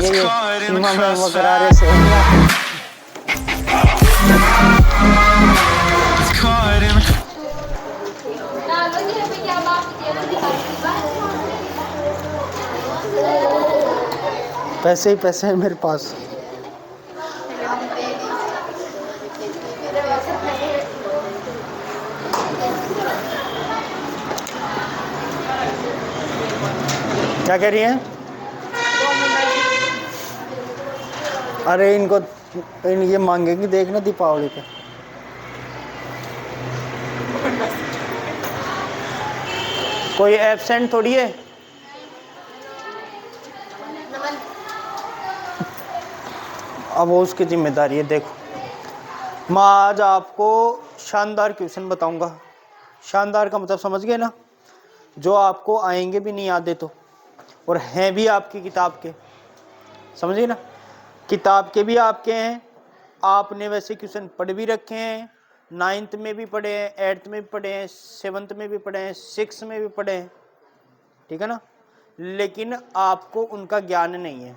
ये सीमा में बकरारे से पैसे ही पैसे हैं मेरे पास। क्या कह रही हैं? अरे इनको ये मांगेंगे देखना दीपावली पे। कोई एब्सेंट थोड़ी है। अब वो उसकी जिम्मेदारी है। देखो मैं आज आपको शानदार क्वेश्चन बताऊंगा। शानदार का मतलब समझ गए ना, जो आपको आएंगे भी नहीं आते तो, और हैं भी आपकी किताब के। समझिए ना, किताब के भी आपके हैं, आपने वैसे क्वेश्चन पढ़ भी रखे हैं, 9th में भी पढ़े हैं, 8th में भी पढ़े हैं, 7th में भी पढ़े हैं, 6th में भी पढ़े हैं, ठीक है ना, लेकिन आपको उनका ज्ञान नहीं है।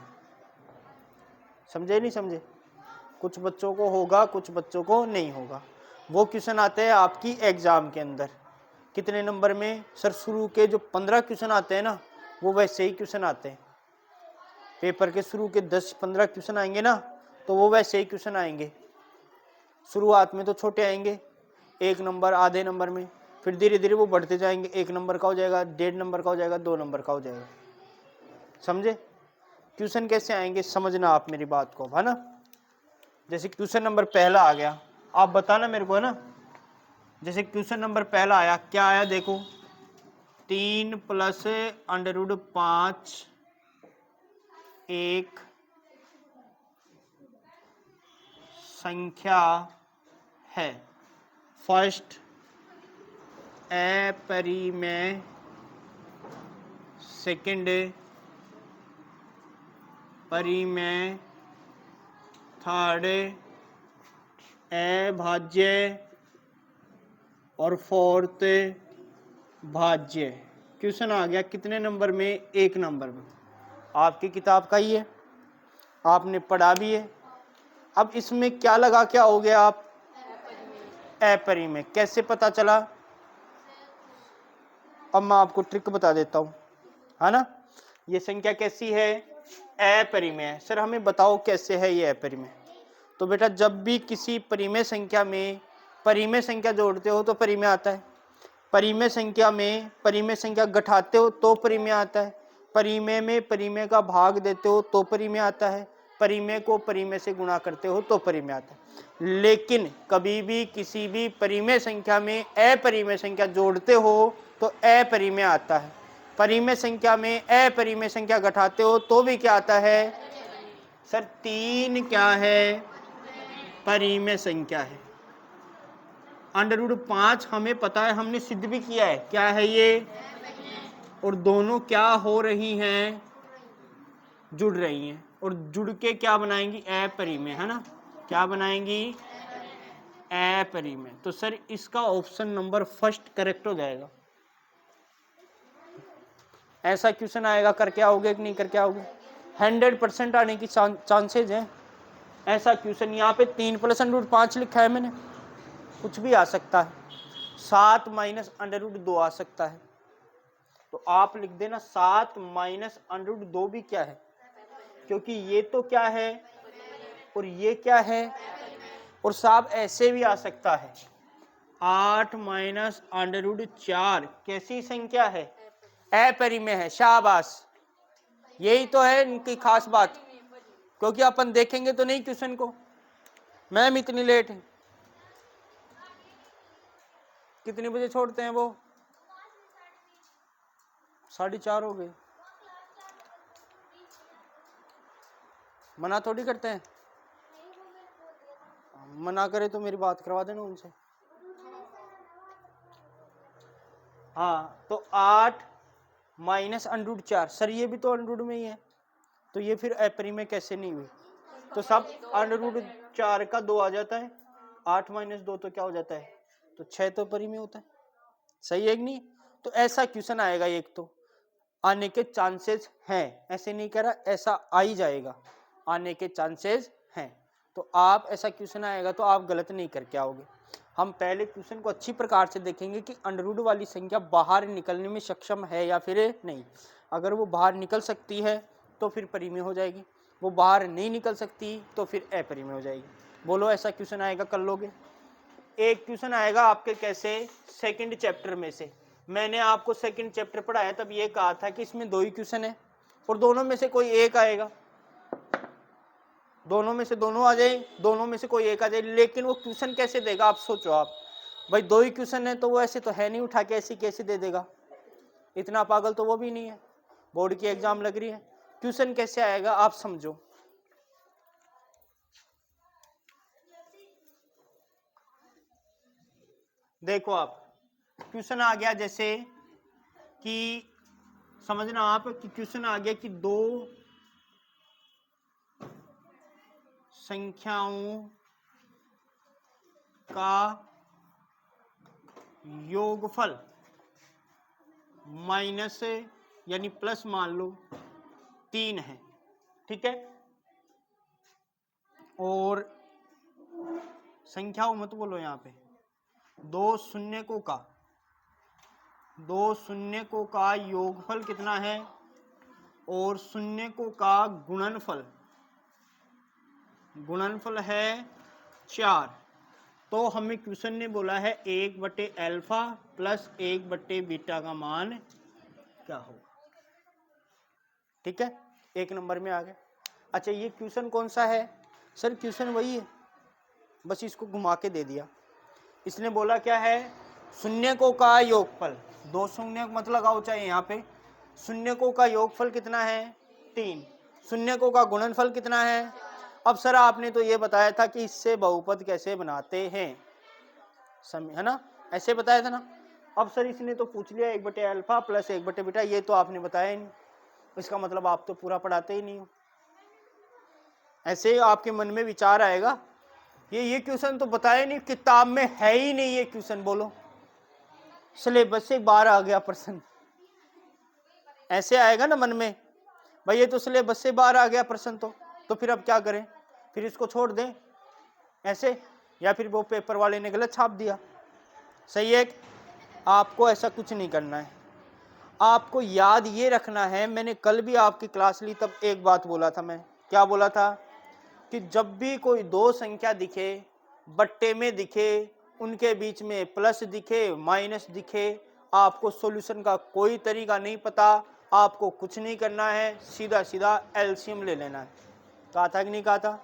समझे नहीं समझे? कुछ बच्चों को होगा, कुछ बच्चों को नहीं होगा। वो क्वेश्चन आते हैं आपकी एग्जाम के अंदर। कितने नंबर में? सर शुरू के जो 15 क्वेश्चन आते हैं ना, वो वैसे ही क्वेश्चन आते हैं। पेपर के शुरू के 10-15 क्वेश्चन आएंगे ना, तो वो वैसे ही क्वेश्चन आएंगे। शुरुआत में तो छोटे आएंगे, 1 नंबर, आधे नंबर में, फिर धीरे धीरे वो बढ़ते जाएंगे। 1 नंबर का हो जाएगा, 1.5 नंबर का हो जाएगा, 2 नंबर का हो जाएगा। समझे? क्वेश्चन कैसे आएंगे समझना आप मेरी बात को, है ना। जैसे क्वेश्चन नंबर पहला आ गया, आप बताना मेरे को, है ना। जैसे क्वेश्चन नंबर पहला आया, क्या आया देखो, 3 + √5 एक संख्या है। फर्स्ट अपरिमेय, सेकंड परिमेय, थर्ड अभाज्य और फोर्थ भाज्य। क्वेश्चन आ गया कितने नंबर में? 1 नंबर में। आपकी किताब का ही है, आपने पढ़ा भी है। अब इसमें क्या लगा के आओगे आप? अपरिमेय। कैसे पता चला? अब मैं आपको ट्रिक बता देता हूं, है ना। ये संख्या कैसी है? अपरिमेय। सर हमें बताओ कैसे है ये अपरिमेय। तो बेटा जब भी किसी परिमेय संख्या में परिमेय संख्या जोड़ते हो तो परिमेय आता है, परिमेय संख्या में परिमेय संख्या घटाते हो तो परिमेय आता है, परिमेय में परिमेय का भाग देते हो तो परिमेय आता है, परिमेय को परिमेय से गुणा करते हो तो परिमेय आता है। लेकिन कभी भी किसी भी परिमेय संख्या में अपरिमेय संख्या जोड़ते हो तो अपरिमेय आता है। परिमेय संख्या में अपरिमेय संख्या घटाते हो तो भी क्या आता है? सर 3 क्या है? परिमेय संख्या है। √5 हमें पता है, हमने सिद्ध भी किया है। क्या है ये? और दोनों क्या हो रही हैं? जुड़ रही हैं, और जुड़ के क्या बनाएंगी? अपरिमेय, है ना। क्या बनाएंगी? अपरिमेय। तो सर इसका ऑप्शन नंबर फर्स्ट करेक्ट हो जाएगा। ऐसा क्वेश्चन आएगा, करके आओगे कि नहीं करके आओगे? 100% आने की चांसेज हैं। ऐसा क्वेश्चन यहाँ पे 3 + √5 लिखा है मैंने, कुछ भी आ सकता है। 7 - √2 आ सकता है। तो आप लिख देना 7 - √2 भी क्या है, क्योंकि ये तो क्या है और ये क्या है। और साहब ऐसे भी आ सकता है, 8 - √4 कैसी संख्या है? अपरिमेय है। शाबाश, यही तो है इनकी खास बात, क्योंकि अपन देखेंगे तो नहीं क्वेश्चन को। मैम इतनी लेट है, कितने बजे छोड़ते हैं वो? 4:30 हो गए। मना थोड़ी करते हैं, मना करे तो मेरी बात करवा देना उनसे। हाँ तो 8 - √4, सर ये भी तो √ में ही है, तो ये फिर अपरिमेय कैसे नहीं हुई? तो सब √4 का 2 आ जाता है, 8 - 2 तो क्या हो जाता है? तो 6 तो परिमेय होता है। सही है कि नहीं? तो ऐसा क्वेश्चन आएगा एक तो। आने के चांसेस हैं, ऐसे नहीं कह रहा, ऐसा आ ही जाएगा, आने के चांसेस हैं। तो आप ऐसा क्वेश्चन आएगा तो आप गलत नहीं करके आओगे। हम पहले क्वेश्चन को अच्छी प्रकार से देखेंगे कि अंडर रूट वाली संख्या बाहर निकलने में सक्षम है या फिर नहीं। अगर वो बाहर निकल सकती है तो फिर परिमेय हो जाएगी, वो बाहर नहीं निकल सकती तो फिर अपरिमेय हो जाएगी। बोलो ऐसा क्वेश्चन आएगा, कर लोगे? एक क्वेश्चन आएगा आपके कैसे, सेकंड चैप्टर में से। मैंने आपको सेकंड चैप्टर पढ़ाया तब ये कहा था कि इसमें 2 ही क्वेश्चन है और दोनों में से कोई एक आएगा, दोनों में से दोनों आ जाए, दोनों में से कोई एक आ जाए। लेकिन वो क्वेश्चन कैसे देगा, आप सोचो। आप भाई 2 ही क्वेश्चन है तो वो ऐसे तो है नहीं, उठा के ऐसे कैसे दे देगा? इतना पागल तो वो भी नहीं है, बोर्ड की एग्जाम लग रही है, क्वेश्चन कैसे आएगा आप समझो। देखो आप क्वेश्चन आ गया जैसे कि, समझना आप कि क्वेश्चन आ गया कि 2 संख्याओं का योगफल माइनस यानी प्लस मान लो 3 है, ठीक है। और संख्याओं मत बोलो यहाँ पे, 2 शून्यकों का योगफल कितना है और शून्यकों का गुणनफल है 4। तो हमें क्वेश्चन ने बोला है 1/अल्फा प्लस 1/बीटा का मान क्या होगा, ठीक है। 1 नंबर में आ गया। अच्छा ये क्वेश्चन कौन सा है सर? क्वेश्चन वही है, बस इसको घुमा के दे दिया। इसने बोला क्या है, शून्यकों का योगफल, 2 शून्य मत लगाओ चाहे यहाँ पे, शून्यकों का योगफल कितना है 3, शून्यकों का गुणनफल कितना है। अब सर आपने तो ये बताया था कि इससे बहुपद कैसे बनाते हैं, है ना, ऐसे बताया था ना। अब सर इसने तो पूछ लिया 1/अल्फा प्लस 1/बीटा, ये तो आपने बताया ही नहीं, इसका मतलब आप तो पूरा पढ़ाते ही नहीं हो। ऐसे आपके मन में विचार आएगा ये क्वेश्चन तो बताया नहीं, किताब में है ही नहीं ये क्वेश्चन, बोलो सिलेबस से बाहर आ गया प्रश्न, ऐसे आएगा ना मन में, भाई ये तो सिलेबस से बाहर आ गया प्रश्न, तो फिर अब क्या करें, फिर इसको छोड़ दें ऐसे, या फिर वो पेपर वाले ने गलत छाप दिया। सही है, आपको ऐसा कुछ नहीं करना है, आपको याद ये रखना है। मैंने कल भी आपकी क्लास ली तब एक बात बोला था, मैं क्या बोला था कि जब भी कोई 2 संख्या दिखे, बट्टे में दिखे, उनके बीच में प्लस दिखे माइनस दिखे, आपको सॉल्यूशन का कोई तरीका नहीं पता, आपको कुछ नहीं करना है, सीधा सीधा एलसीएम ले लेना है। कहा था कि नहीं कहा था?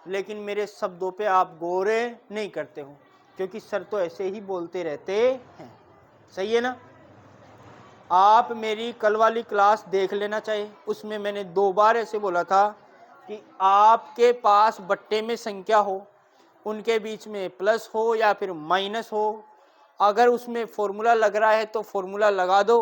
लेकिन मेरे शब्दों पे आप गौर नहीं करते हो, क्योंकि सर तो ऐसे ही बोलते रहते हैं। सही है ना? आप मेरी कल वाली क्लास देख लेना चाहिए, उसमें मैंने 2 बार ऐसे बोला था कि आपके पास बट्टे में संख्या हो, उनके बीच में प्लस हो या फिर माइनस हो, अगर उसमें फॉर्मूला लग रहा है तो फॉर्मूला लगा दो,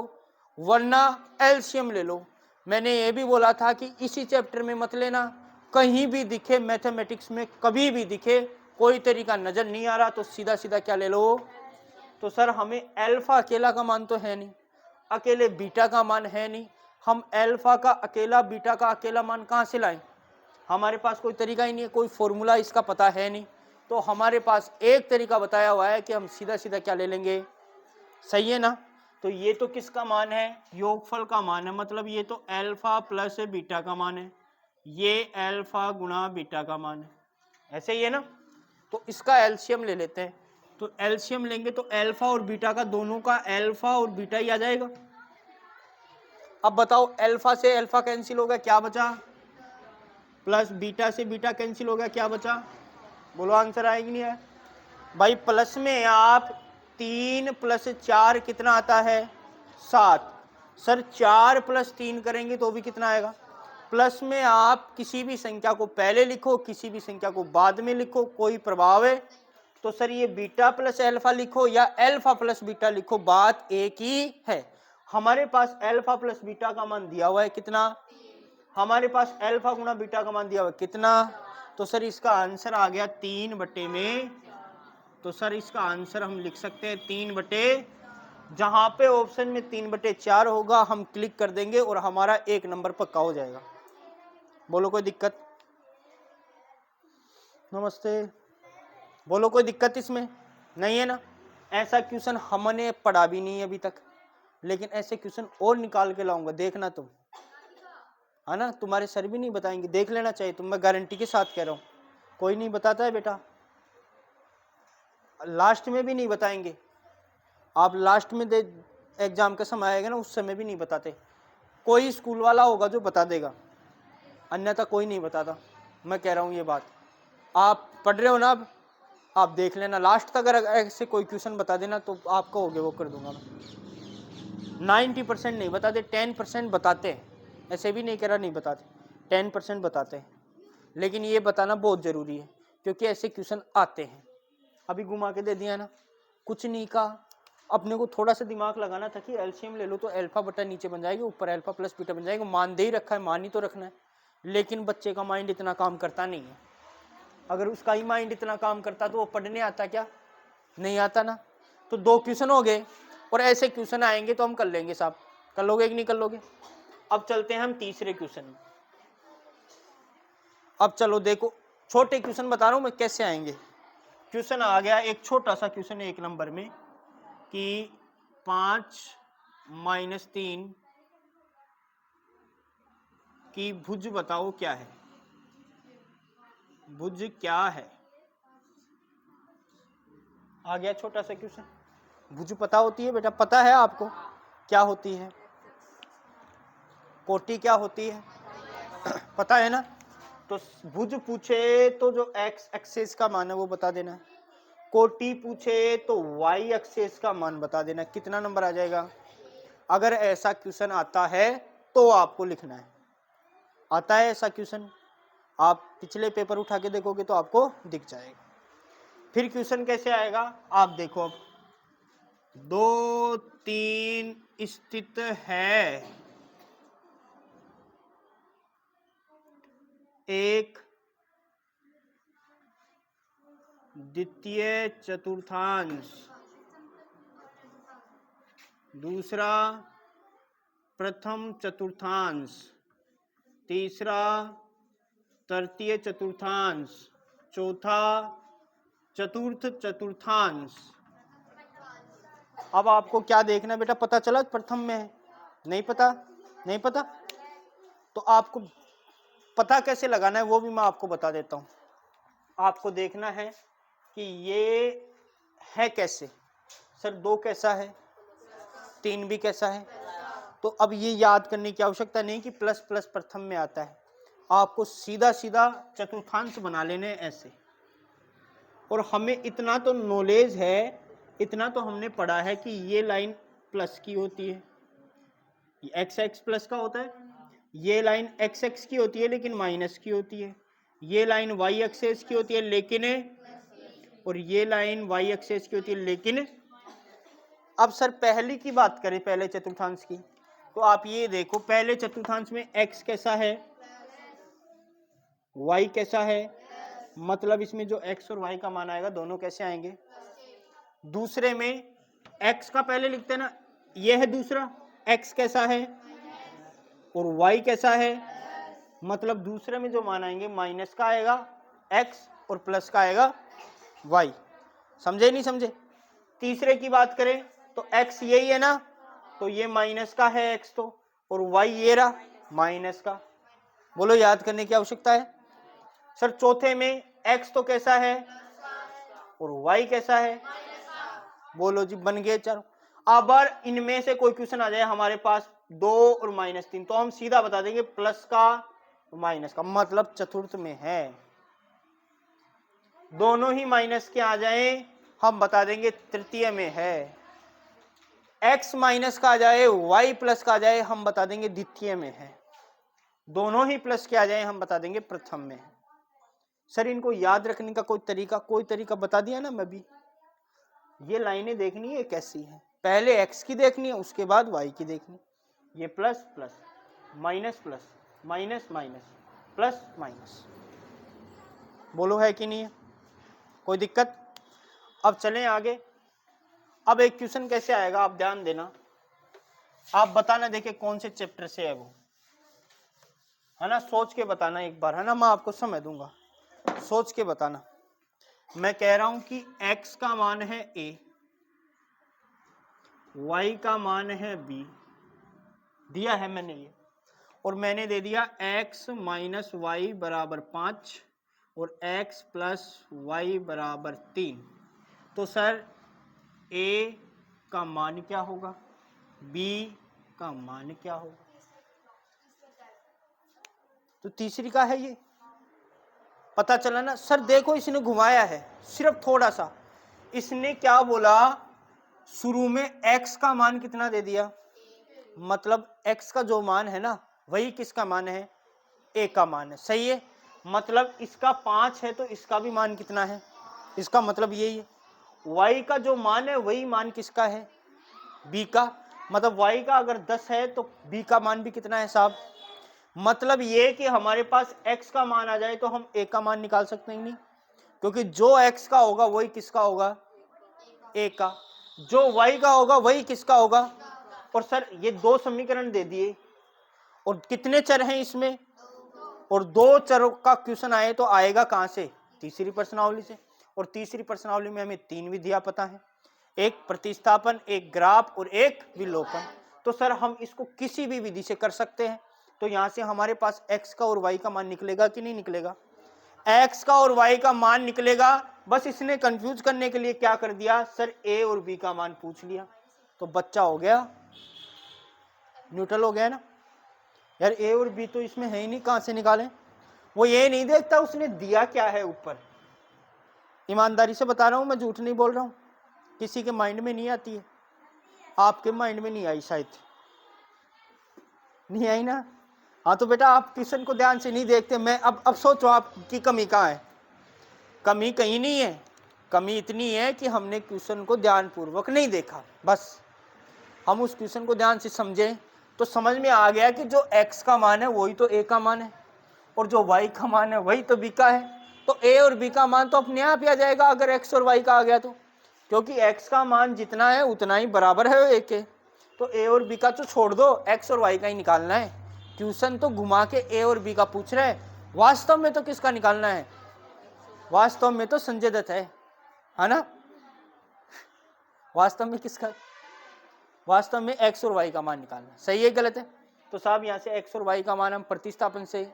वरना एलसीएम ले लो। मैंने ये भी बोला था कि इसी चैप्टर में मत लेना, कहीं भी दिखे मैथमेटिक्स में, कभी भी दिखे, कोई तरीका नजर नहीं आ रहा तो सीधा सीधा क्या ले लो। तो सर हमें अल्फा अकेला का मान तो है नहीं, अकेले बीटा का मान है नहीं, हम अल्फा का अकेला बीटा का अकेला मान कहाँ से लाएं? हमारे पास कोई तरीका ही नहीं है, कोई फॉर्मूला इसका पता है नहीं। तो हमारे पास एक तरीका बताया हुआ है कि हम सीधा सीधा क्या ले लेंगे। सही है ना? तो ये तो किसका मान है? योगफल का मान है, मतलब ये तो अल्फा प्लस बीटा का मान है, ये अल्फा गुणा बीटा का मान है, ऐसे ही है ना। तो इसका एलसीएम ले लेते हैं, तो एलसीएम लेंगे तो अल्फा और बीटा का, दोनों का अल्फा और बीटा ही आ जाएगा। अब बताओ अल्फा से अल्फा कैंसिल हो गया, क्या बचा? प्लस बीटा से बीटा कैंसिल हो गया, क्या बचा? बोलो आंसर आएगी नहीं है भाई। प्लस में आप 3 + 4 कितना आता है? 7। सर 4 + 3 करेंगे तो भी कितना आएगा? प्लस में आप किसी भी संख्या को पहले लिखो, किसी भी संख्या को बाद में लिखो, कोई प्रभाव है? तो सर ये बीटा प्लस अल्फा लिखो या अल्फा प्लस बीटा लिखो, बात एक ही है। हमारे पास अल्फा प्लस बीटा का मान दिया हुआ है कितना? हमारे पास अल्फा गुणा बीटा का मान दिया हुआ है कितना? तो सर इसका आंसर आ गया 3 बटे में। तो सर इसका आंसर हम लिख सकते हैं 3 बटे जहां पे ऑप्शन में 3/4 होगा हम क्लिक कर देंगे और हमारा 1 नंबर पक्का हो जाएगा। बोलो कोई दिक्कत? नमस्ते। बोलो कोई दिक्कत इसमें नहीं है ना? ऐसा क्वेश्चन हमने पढ़ा भी नहीं अभी तक, लेकिन ऐसे क्वेश्चन और निकाल के लाऊंगा, देखना तुम, है ना? तुम्हारे सर भी नहीं बताएंगे, देख लेना चाहिए तुम, मैं गारंटी के साथ कह रहा हूँ। कोई नहीं बताता है बेटा, लास्ट में भी नहीं बताएंगे। आप लास्ट में दे एग्जाम का समय आएगा ना, उस समय भी नहीं बताते। कोई स्कूल वाला होगा जो बता देगा, अन्यथा कोई नहीं बताता। मैं कह रहा हूँ ये बात, आप पढ़ रहे हो ना, अब आप देख लेना लास्ट तक, अगर ऐसे कोई क्वेश्चन बता देना तो आप कहोगे वो कर दूंगा मैं। 90% नहीं बताते, 10% बताते हैं, ऐसे भी नहीं कह रहा नहीं बताते, 10% बताते हैं। लेकिन ये बताना बहुत ज़रूरी है, क्योंकि ऐसे क्वेश्चन आते हैं। अभी घुमा के दे दिया ना, कुछ नहीं कहा, अपने को थोड़ा सा दिमाग लगाना था कि एलसीएम ले लो तो अल्फा बटा नीचे बन जाएगी, ऊपर अल्फा प्लस बीटा बन जाएगा। मान दे ही रखा है, मान ही तो रखना है, लेकिन बच्चे का माइंड इतना काम करता नहीं है। अगर उसका ही माइंड इतना काम करता तो वो पढ़ने आता क्या? नहीं आता ना। तो 2 क्वेश्चन हो गए, और ऐसे क्वेश्चन आएंगे तो हम कर लेंगे साहब। कर लोगे कि नहीं कर लोगे? अब चलते हैं हम तीसरे क्वेश्चन में। अब चलो देखो, छोटे क्वेश्चन बता रहा हूं मैं कैसे आएंगे। क्वेश्चन आ गया एक छोटा सा क्वेश्चन 1 नंबर में कि 5 - 3 की भुज बताओ क्या है। भुज क्या है? आ गया छोटा सा क्वेश्चन। भुज पता होती है बेटा? पता है आपको क्या होती है? कोटि क्या होती है? पता है ना? तो भुज पूछे तो जो एक्स एक्सिस का मान है वो बता देना। कोटि पूछे तो वाई एक्सिस का मान बता देना। कितना नंबर आ जाएगा? अगर ऐसा क्वेश्चन आता है तो आपको लिखना है। आता है ऐसा क्वेश्चन, आप पिछले पेपर उठा के देखोगे तो आपको दिख जाएगा। फिर क्वेश्चन कैसे आएगा आप देखो। अब 2 3 स्थित है, एक द्वितीय चतुर्थांश, दूसरा प्रथम चतुर्थांश, तीसरा तृतीय चतुर्थांश, चौथा चतुर्थ चतुर्थांश। अब आपको क्या देखना बेटा? पता चला प्रथम में है? नहीं पता? नहीं पता तो आपको पता कैसे लगाना है वो भी मैं आपको बता देता हूं। आपको देखना है कि ये है कैसे। सर 2 कैसा है, 3 भी कैसा है। तो अब ये याद करने की आवश्यकता नहीं कि प्लस प्लस प्रथम में आता है, आपको सीधा सीधा चतुर्थांश बना लेने ऐसे। और हमें इतना तो नॉलेज है, इतना तो हमने पढ़ा है कि ये लाइन प्लस की होती है, एक्स एक्स प्लस का होता है। ये लाइन एक्स एक्स की होती है लेकिन माइनस की होती है। ये लाइन वाई एक्सेस की होती है लेकिन, और ये लाइन वाई एक्सेस की होती है लेकिन। अब सर पहली की बात करें, पहले चतुर्थांश की, तो आप ये देखो पहले चतुर्थांश में x कैसा है, y कैसा है, मतलब इसमें जो x और y का मान आएगा दोनों कैसे आएंगे? दूसरे में x का पहले लिखते हैं ना, ये है दूसरा, x कैसा है और y कैसा है, मतलब दूसरे में जो मान आएंगे माइनस का आएगा x और प्लस का आएगा y। समझे नहीं समझे? तीसरे की बात करें तो x यही है ना, तो ये माइनस का है x तो, और y ये रहा माइनस का। बोलो याद करने की आवश्यकता है? सर चौथे में x तो कैसा है और y कैसा है? बोलो जी, बन गए चारों। अब इनमें से कोई क्वेश्चन आ जाए हमारे पास 2 और -3, तो हम सीधा बता देंगे प्लस का माइनस का, मतलब चतुर्थ में है। दोनों ही माइनस के आ जाए हम बता देंगे तृतीय में है। x माइनस का आ जाए, y प्लस का आ जाए, हम बता देंगे द्वितीय में है। दोनों ही प्लस के आ जाए हम बता देंगे प्रथम में है। सर इनको याद रखने का कोई तरीका बता दिया ना मैं भी। ये लाइनें देखनी है कैसी है, पहले x की देखनी है उसके बाद y की देखनी। ये plus plus minus plus minus minus plus minus. बोलो है कि नहीं है? कोई दिक्कत? अब चलें आगे। अब एक क्वेश्चन कैसे आएगा आप ध्यान देना, आप बताना देखिए कौन से चैप्टर से है वो, है ना, सोच के बताना एक बार, है ना, मैं आपको समय दूंगा, सोच के बताना। मैं कह रहा हूं कि x का मान है a, y का मान है b, दिया है मैंने ये, और मैंने दे दिया x माइनस वाई बराबर 5 और x प्लस वाई बराबर 3। तो सर a का मान क्या होगा, b का मान क्या होगा? तो तीसरी का है ये, पता चला ना सर। देखो इसने घुमाया है सिर्फ थोड़ा सा, इसने क्या बोला शुरू में x का मान कितना दे दिया, मतलब x का जो मान है ना वही किसका मान है, a का मान है, सही है। मतलब इसका 5 है तो इसका भी मान कितना है, इसका मतलब यही है। y का जो मान है वही मान किसका है, b का, मतलब y का अगर 10 है तो b का मान भी कितना है साहब। मतलब ये कि हमारे पास x का मान आ जाए तो हम a का मान निकाल सकते हैं नहीं, क्योंकि जो x का होगा वही किसका होगा, a का, जो y का होगा वही किसका होगा। और सर ये दो समीकरण दे दिए और कितने चर हैं इसमें, और दो चरों का क्वेश्चन आए तो आएगा कहां से, तीसरी प्रश्नावली से। और तीसरी प्रश्नावली में हमें 3 विधियां पता है, एक प्रतिस्थापन, एक ग्राफ और एक विलोपन। तो सर हम इसको किसी भी विधि से कर सकते हैं। तो यहां से हमारे पास x का और y का मान निकलेगा कि नहीं निकलेगा, x का और y का मान निकलेगा। बस इसने कंफ्यूज करने के लिए क्या कर दिया सर, a और b का मान पूछ लिया, तो बच्चा हो गया न्यूट्रल हो गया ना यार। a और b तो इसमें है ही नहीं, कहां से निकालें। वो ये नहीं देखता उसने दिया क्या है ऊपर, ईमानदारी से बता रहा हूं मैं, झूठ नहीं बोल रहा हूं, किसी के माइंड में नहीं आती है, आपके माइंड में नहीं आई शायद, नहीं आई ना। हाँ तो बेटा आप क्वेश्चन को ध्यान से नहीं देखते। मैं अब सोचो आपकी कमी कहाँ है, कमी कहीं नहीं है, कमी इतनी है कि हमने क्वेश्चन को ध्यानपूर्वक नहीं देखा। बस हम उस क्वेश्चन को ध्यान से समझे तो समझ में आ गया कि जो x का मान है वही तो a का मान है, और जो y का मान है वही तो b का है। तो a और b का मान तो अपने आप ही आ जाएगा अगर x और y का आ गया तो, क्योंकि x का मान जितना है उतना ही बराबर है a के। तो a और b का तो छोड़ दो, x और y का ही निकालना है। क्वेश्चन तो घुमा के a और b का पूछ रहे हैं, वास्तव में तो किसका निकालना है, वास्तव में तो संजय दत्त है ना, वास्तव में किसका, वास्तव में x और y का मान निकालना, सही है गलत है। तो साहब यहाँ से x और y का मान हम प्रतिस्थापन से,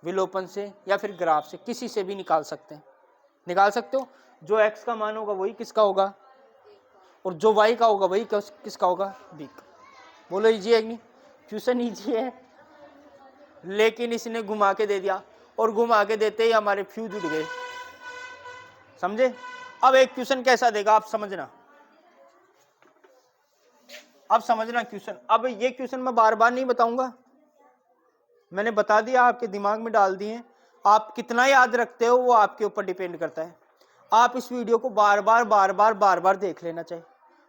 विलोपन से या फिर ग्राफ से किसी से भी निकाल सकते हैं, निकाल सकते हो। जो x का मान होगा वही किसका होगा, और जो y का होगा वही किसका होगा, b का। बोलो इजी है कि नहीं, क्वेश्चन इजी है, लेकिन इसने घुमा के दे दिया, और घुमा के देते ही हमारे फ्यूज उड़ गए, समझे। अब एक क्वेश्चन कैसा देगा आप समझना, अब समझना क्वेश्चन। अब ये क्वेश्चन मैं बार बार नहीं बताऊंगा, मैंने बता दिया, आपके दिमाग में डाल दिए, आप कितना याद रखते हो वो आपके ऊपर डिपेंड करता है। आप इस वीडियो को बार बार देख लेना चाहिए,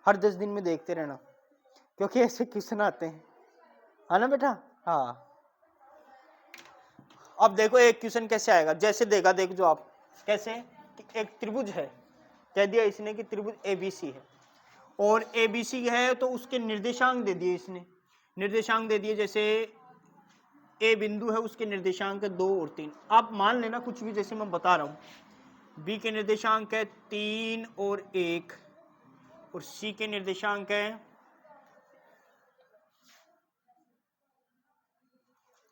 हर 10 दिन में देखते रहना, क्योंकि ऐसे क्वेश्चन आते हैं, है ना बेटा। हाँ अब देखो एक क्वेश्चन कैसे आएगा, जैसे देगा, देख जो आप कैसे, एक त्रिभुज है, कह दिया इसने कि त्रिभुज ABC है, और ABC है तो उसके निर्देशांक दे दिए इसने, निर्देशांक दे दिए, जैसे A बिंदु है उसके निर्देशांक है 2 और 3। आप मान लेना कुछ भी, जैसे मैं बता रहा हूं, B के निर्देशांक है 3 और 1, और C के निर्देशांक है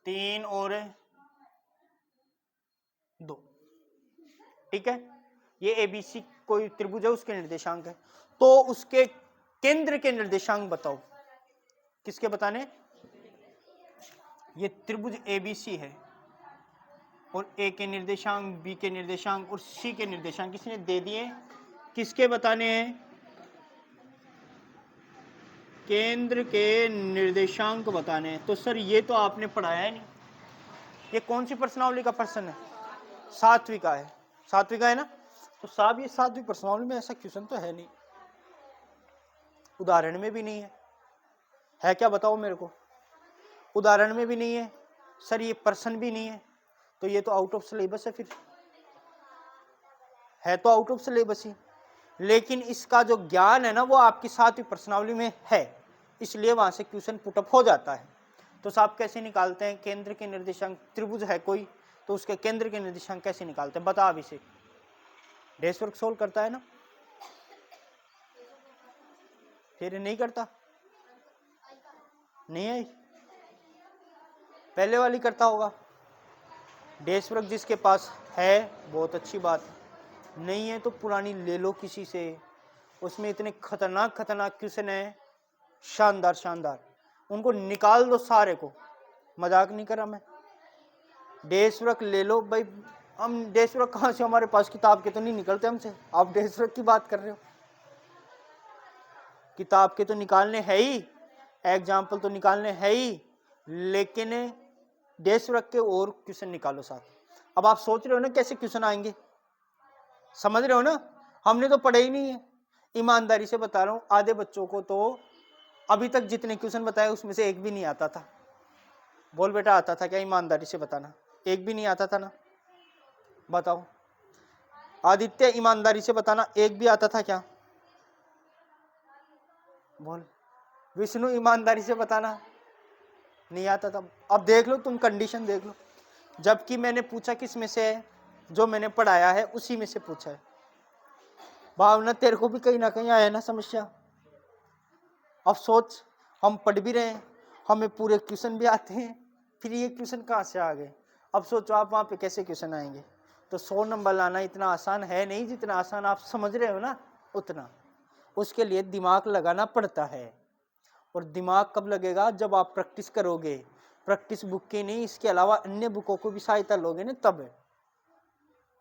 3 और 2, ठीक है। ये ABC कोई त्रिभुज है, उसके निर्देशांक है, तो उसके केंद्र के निर्देशांक बताओ, किसके बताने, ये त्रिभुज ABC है, और A के निर्देशांक, B के निर्देशांक और C के निर्देशांक किसने दे दिए, किसके बताने हैं, केंद्र के निर्देशांक बताने हैं। तो सर ये तो आपने पढ़ाया है नहीं, ये कौन सी प्रश्नावली का प्रश्न है, 7वीं का है, 7वीं का है ना। तो साहब ये 7वीं प्रश्नावली में ऐसा क्वेश्चन तो है नहीं, उदाहरण में भी नहीं है क्या बताओ मेरे को, उदाहरण में भी नहीं है सर, ये प्रश्न भी नहीं है, तो ये तो आउट ऑफ सिलेबस है, फिर है तो आउट ऑफ सिलेबस ही। लेकिन इसका जो ज्ञान है ना वो आपकी 7वीं प्रश्नावली में है, इसलिए वहां से क्वेश्चन पुटअप हो जाता है। तो साहब कैसे निकालते हैं केंद्र के निर्देशांक? त्रिभुज है कोई तो उसके केंद्र के निर्देशांक कैसे निकालते हैं? बता अभिषेक। डैश वर्क सोल्व करता है ना? फिर नहीं करता? नहीं है, पहले वाली करता होगा। डैश वर्क जिसके पास है बहुत अच्छी बात है, नहीं है तो पुरानी ले लो किसी से, उसमें इतने खतरनाक खतरनाक क्वेश्चन है, शानदार शानदार, उनको निकाल दो सारे को। मजाक नहीं कर रहा मैं। डैश वर्क ले लो भाई, हम डैश वर्क कहाँ से, हमारे पास किताब के तो नहीं निकलते हमसे, आप डैश वर्क की बात कर रहे हो। किताब के तो निकालने है ही, एग्जाम्पल तो निकालने है ही, लेकिन डैश वर्क के और क्वेश्चन निकालो साथ। अब आप सोच रहे हो ना कैसे क्वेश्चन आएंगे, समझ रहे हो ना? हमने तो पढ़े ही नहीं है, ईमानदारी से बता रहा हूं, आधे बच्चों को तो अभी तक जितने क्वेश्चन बताए उसमें से एक भी नहीं आता था। बोल बेटा आता था क्या? ईमानदारी से बताना, एक भी नहीं आता था ना? बताओ आदित्य, ईमानदारी से बताना, एक भी आता था क्या? बोल विष्णु, ईमानदारी से बताना, नहीं आता था। अब देख लो तुम, कंडीशन देख लो, जबकि मैंने पूछा किस में से है? जो मैंने पढ़ाया है उसी में से पूछा है। भावना तेरे को भी कहीं ना कहीं आया ना समस्या? अब सोच, हम पढ़ भी रहे हैं, हमें पूरे क्वेश्चन भी आते हैं, फिर ये क्वेश्चन कहाँ से आ गए? अब सोचो आप वहाँ पे कैसे क्वेश्चन आएंगे। तो 100 नंबर लाना इतना आसान है नहीं, जितना आसान आप समझ रहे हो ना उतना। उसके लिए दिमाग लगाना पड़ता है, और दिमाग कब लगेगा? जब आप प्रैक्टिस करोगे। प्रैक्टिस बुक की नहीं, इसके अलावा अन्य बुकों को भी सहायता लोगे ना तब।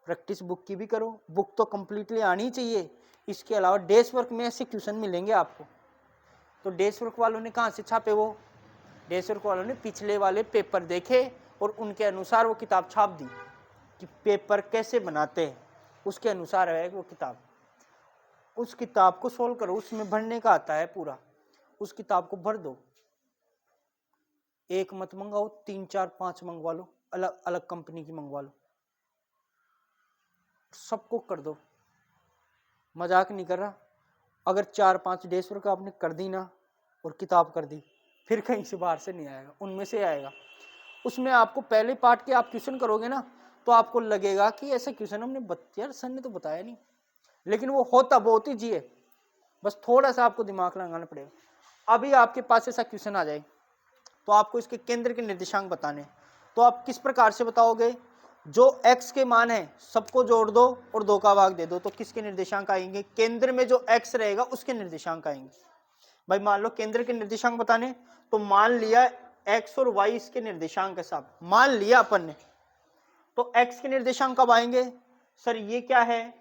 प्रैक्टिस बुक की भी करो, बुक तो कंप्लीटली आनी चाहिए। इसके अलावा डेस्क वर्क में ऐसे क्वेश्चन मिलेंगे आपको। तो डेस्क वर्क वालों ने कहाँ से छापे? वो डेस्क वर्क वालों ने पिछले वाले पेपर देखे और उनके अनुसार वो किताब छाप दी कि पेपर कैसे बनाते हैं, उसके अनुसार है वो किताब। उस किताब को सोल्व करो, उसमें भरने का आता है पूरा, उस किताब को भर दो। एक मत मंगाओ, 3 4 5 मंगवा लो, अलग अलग कंपनी की मंगवा लो, सबको कर दो। मजाक नहीं कर रहा। अगर 4 5 डेज वर्क आपने कर दी ना और किताब कर दी, फिर कहीं से बाहर से नहीं आएगा, उनमें से आएगा। उसमें आपको पहले पार्ट के आप क्वेश्चन करोगे ना तो आपको लगेगा कि ऐसे क्वेश्चन हमने यार सर ने तो बताया नहीं, लेकिन वो होता बहुत ही जी है, बस थोड़ा सा आपको दिमाग लगाना पड़ेगा। अभी आपके पास ऐसा क्वेश्चन आ जाए तो आपको इसके केंद्र के निर्देशांक बताने, तो आप किस प्रकार से बताओगे? जो x के मान है सबको जोड़ दो और 2 का भाग दे दो, तो किसके निर्देशांक आएंगे? केंद्र में जो x रहेगा उसके निर्देशांक आएंगे। भाई मान लो केंद्र के निर्देशांक बताने, तो मान लिया x और y इसके निर्देशांक है साहब, मान लिया अपन ने। तो x के निर्देशांक कब आएंगे? सर ये क्या है?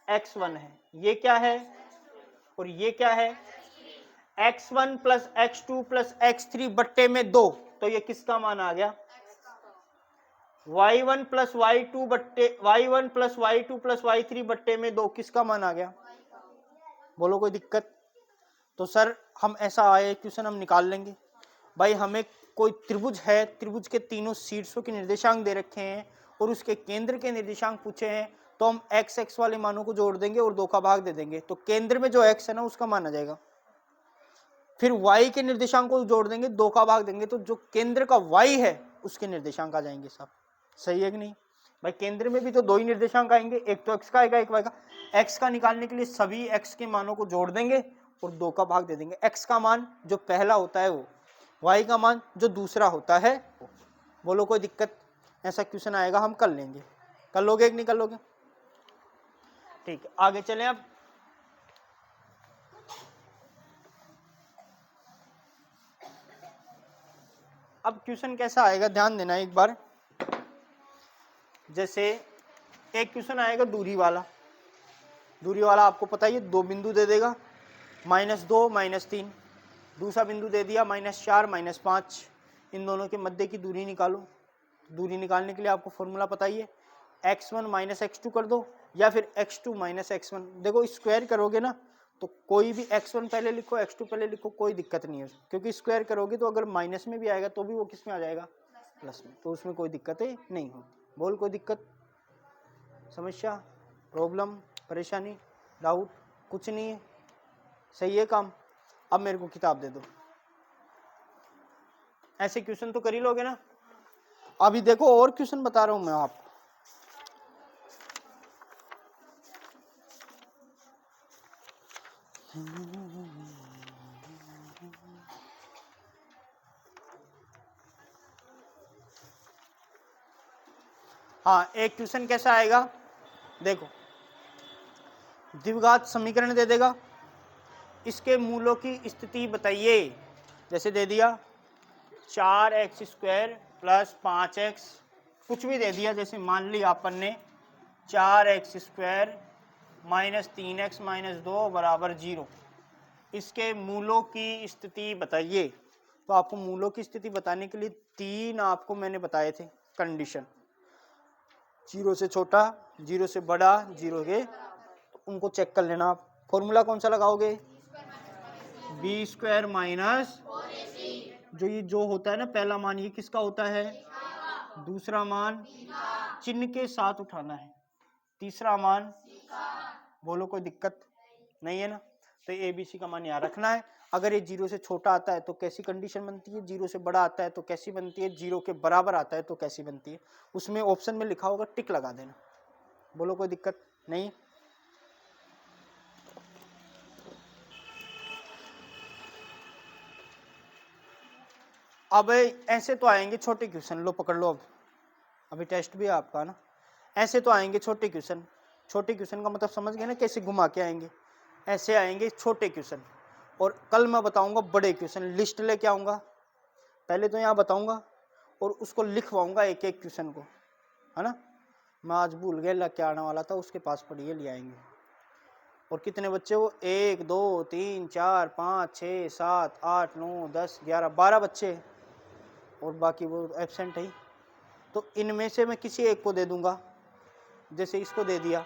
x1 है, ये क्या है और ये क्या है? x1 plus x2 plus x3 बट्टे में 2, तो ये किसका मान आ गया? y1 प्लस y2 बट्टे y1 plus y2 plus y3 बट्टे में 2 किसका मान आ गया? बोलो कोई दिक्कत? तो सर हम ऐसा आए क्वेश्चन हम निकाल लेंगे। भाई हमें कोई त्रिभुज है, त्रिभुज के तीनों शीर्षों के निर्देशांक दे रखे हैं और उसके केंद्र के निर्देशांक पूछे हैं, तो हम x x वाले मानों को जोड़ देंगे और 2 का भाग दे देंगे, तो केंद्र में जो x है ना उसका मान आ जाएगा। फिर y के निर्देशांक को जोड़ देंगे, 2 का भाग देंगे, तो जो केंद्र का y है उसके निर्देशांक आ जाएंगे साहब। सही है कि नहीं? भाई केंद्र में भी तो 2 ही निर्देशांक आएंगे, एक तो x का आएगा एक y का। x का निकालने के लिए सभी x के मानों को जोड़ देंगे और 2 का भाग दे देंगे। x का मान जो पहला होता है वो, y का मान जो दूसरा होता है वो। बोलो कोई दिक्कत? ऐसा क्वेश्चन आएगा हम कर लेंगे। कर लोगे कि नहीं कर लोगे? ठीक है, आगे चलें। अब क्वेश्चन कैसा आएगा ध्यान देना एक बार। जैसे एक क्वेश्चन आएगा दूरी वाला, दूरी वाला आपको पता है 2 बिंदु दे देगा, -2 -3, दूसरा बिंदु दे दिया -4 -5, इन दोनों के मध्य की दूरी निकालो। दूरी निकालने के लिए आपको फॉर्मूला पता ही है, x1 - x2 कर दो या फिर x2 - x1। देखो स्क्वायर करोगे ना तो कोई भी x1 पहले लिखो x2 पहले लिखो, कोई दिक्कत नहीं है, क्योंकि स्क्वायर करोगे तो अगर माइनस में भी आएगा तो भी वो किस में आ जाएगा? प्लस में, तो उसमें कोई दिक्कतें नहीं होती। बोल कोई दिक्कत, समस्या, प्रॉब्लम, परेशानी? डाउट? कुछ नहीं है, सही है काम। अब मेरे को किताब दे दो। ऐसे क्वेश्चन तो कर ही लोगे ना। अभी देखो और क्वेश्चन बता रहा हूं मैं आपको। हाँ, एक क्वेश्चन कैसा आएगा देखो, द्विघात समीकरण दे देगा, इसके मूलों की स्थिति बताइए। जैसे दे दिया 4x² + 5x, कुछ भी दे दिया। जैसे मान लिया अपन ने 4x² - 3x - 2 = 0। इसके मूलों की स्थिति बताइए। तो आपको मूलों की स्थिति बताने के लिए 3 आपको मैंने बताए थे कंडीशन। 0 से छोटा, 0 से बड़ा, 0 के, तो उनको चेक कर लेना आप। फॉर्मूला कौन सा लगाओगे? b² - जो होता है ना, पहला मान ये किसका होता है? दूसरा मान चिन्ह के साथ उठाना है, तीसरा मान, बोलो कोई दिक्कत नहीं है ना। तो ABC का मान यहाँ रखना है। अगर ये 0 से छोटा आता है तो कैसी कंडीशन बनती है, 0 से बड़ा आता है तो कैसी बनती है, 0 के बराबर आता है तो कैसी बनती है। उसमें ऑप्शन में लिखा होगा, टिक लगा देना। बोलो कोई दिक्कत नहीं। अब ऐसे तो आएंगे छोटे क्वेश्चन, लो पकड़ लो। अब अभी टेस्ट भी है आपका ना। ऐसे तो आएंगे छोटे क्वेश्चन। छोटे क्वेश्चन का मतलब समझ गए ना, कैसे घुमा के आएंगे। ऐसे आएंगे छोटे क्वेश्चन। और कल मैं बताऊंगा बड़े क्वेश्चन, लिस्ट लेके आऊंगा। पहले तो यहाँ बताऊंगा और उसको लिखवाऊंगा एक एक क्वेश्चन को, है ना। मैं आज भूल गया, लेके आने वाला था, उसके पास पढ़िए, ले आएंगे। और कितने बच्चे हो? 1 2 3 4 5 6 7 8 9 10 11 12 बच्चे, और बाकी वो एब्सेंट है। तो इनमें से मैं किसी एक को दे दूंगा। जैसे इसको दे दिया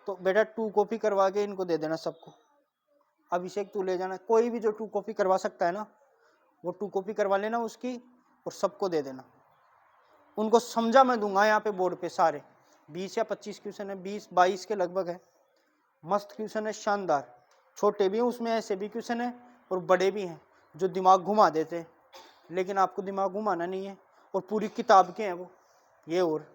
तो बेटा 2 कॉपी करवा के इनको दे देना सबको। अभिषेक तू ले जाना, कोई भी जो 2 कॉपी करवा सकता है ना, वो 2 कॉपी करवा लेना उसकी, और सबको दे देना। उनको समझा मैं दूंगा यहाँ पे बोर्ड पे सारे। 20 या 25 क्वेश्चन है, 20-22 के लगभग है। मस्त क्वेश्चन है, शानदार। छोटे भी हैं उसमें, ऐसे भी क्वेश्चन है, और बड़े भी हैं जो दिमाग घुमा देते हैं। लेकिन आपको दिमाग घुमाना नहीं है। और पूरी किताब के हैं वो ये। और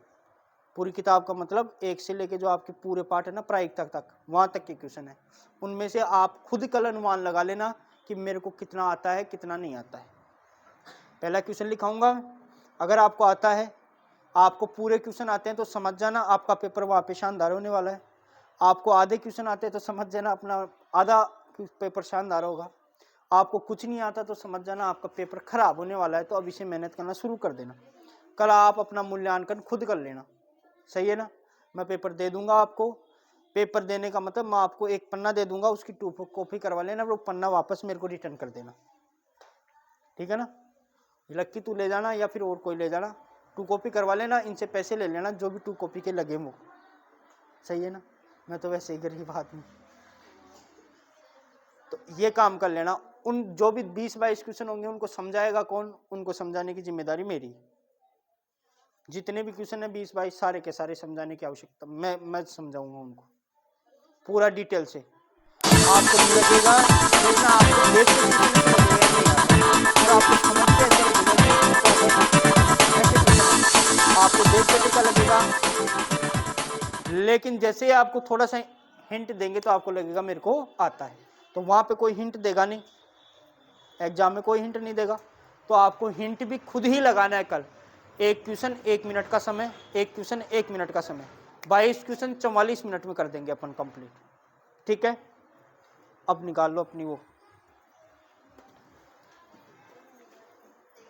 पूरी किताब का मतलब 1 से लेके जो आपके पूरे पार्ट है ना, प्रायिक तक वहां तक के क्वेश्चन है। उनमें से आप खुद कल अनुमान लगा लेना कि मेरे को कितना आता है, कितना नहीं आता है। पहला क्वेश्चन लिखाऊंगा, अगर आपको आता है, आपको पूरे क्वेश्चन आते हैं तो समझ जाना आपका पेपर वहाँ पे शानदार होने वाला है। आपको आधे क्वेश्चन आते हैं तो समझ जाना अपना आधा पेपर शानदार होगा। आपको कुछ नहीं आता तो समझ जाना आपका पेपर खराब होने वाला है। तो अभी से मेहनत करना शुरू कर देना, कल आप अपना मूल्यांकन खुद कर लेना, सही है ना। मैं पेपर दे दूंगा आपको। पेपर देने का मतलब मैं आपको एक पन्ना दे दूंगा, उसकी 2 कॉपी करवा लेना, वो पन्ना वापस मेरे को रिटर्न कर देना, ठीक है ना। लक्की तू ले जाना या फिर और कोई ले जाना, 2 कॉपी करवा लेना, इनसे पैसे ले लेना जो भी 2 कॉपी के लगे वो, सही है ना। मैं तो वैसे ही गरीब आदमी। तो ये काम कर लेना। उन जो भी 20-22 क्वेश्चन होंगे उनको समझाएगा कौन? उनको समझाने की जिम्मेदारी मेरी। जितने भी क्वेश्चन है 20-22 सारे के सारे समझाने की आवश्यकता मैं समझाऊंगा उनको पूरा डिटेल से। आपको नहीं लगेगा, देखना आपको देख के और आपको समझ के ऐसा लगेगा, आपको देख के कैसा लगेगा। लेकिन जैसे ही आपको थोड़ा सा हिंट देंगे तो आपको लगेगा मेरे को आता है। तो वहां पे कोई हिंट देगा नहीं, एग्जाम में कोई हिंट नहीं देगा। तो आपको हिंट भी खुद ही लगाना है कल। एक क्वेश्चन 1 मिनट का समय, एक क्वेश्चन 1 मिनट का समय, 22 क्वेश्चन 44 मिनट में कर देंगे अपन कंप्लीट, ठीक है। अब निकाल लो अपनी वो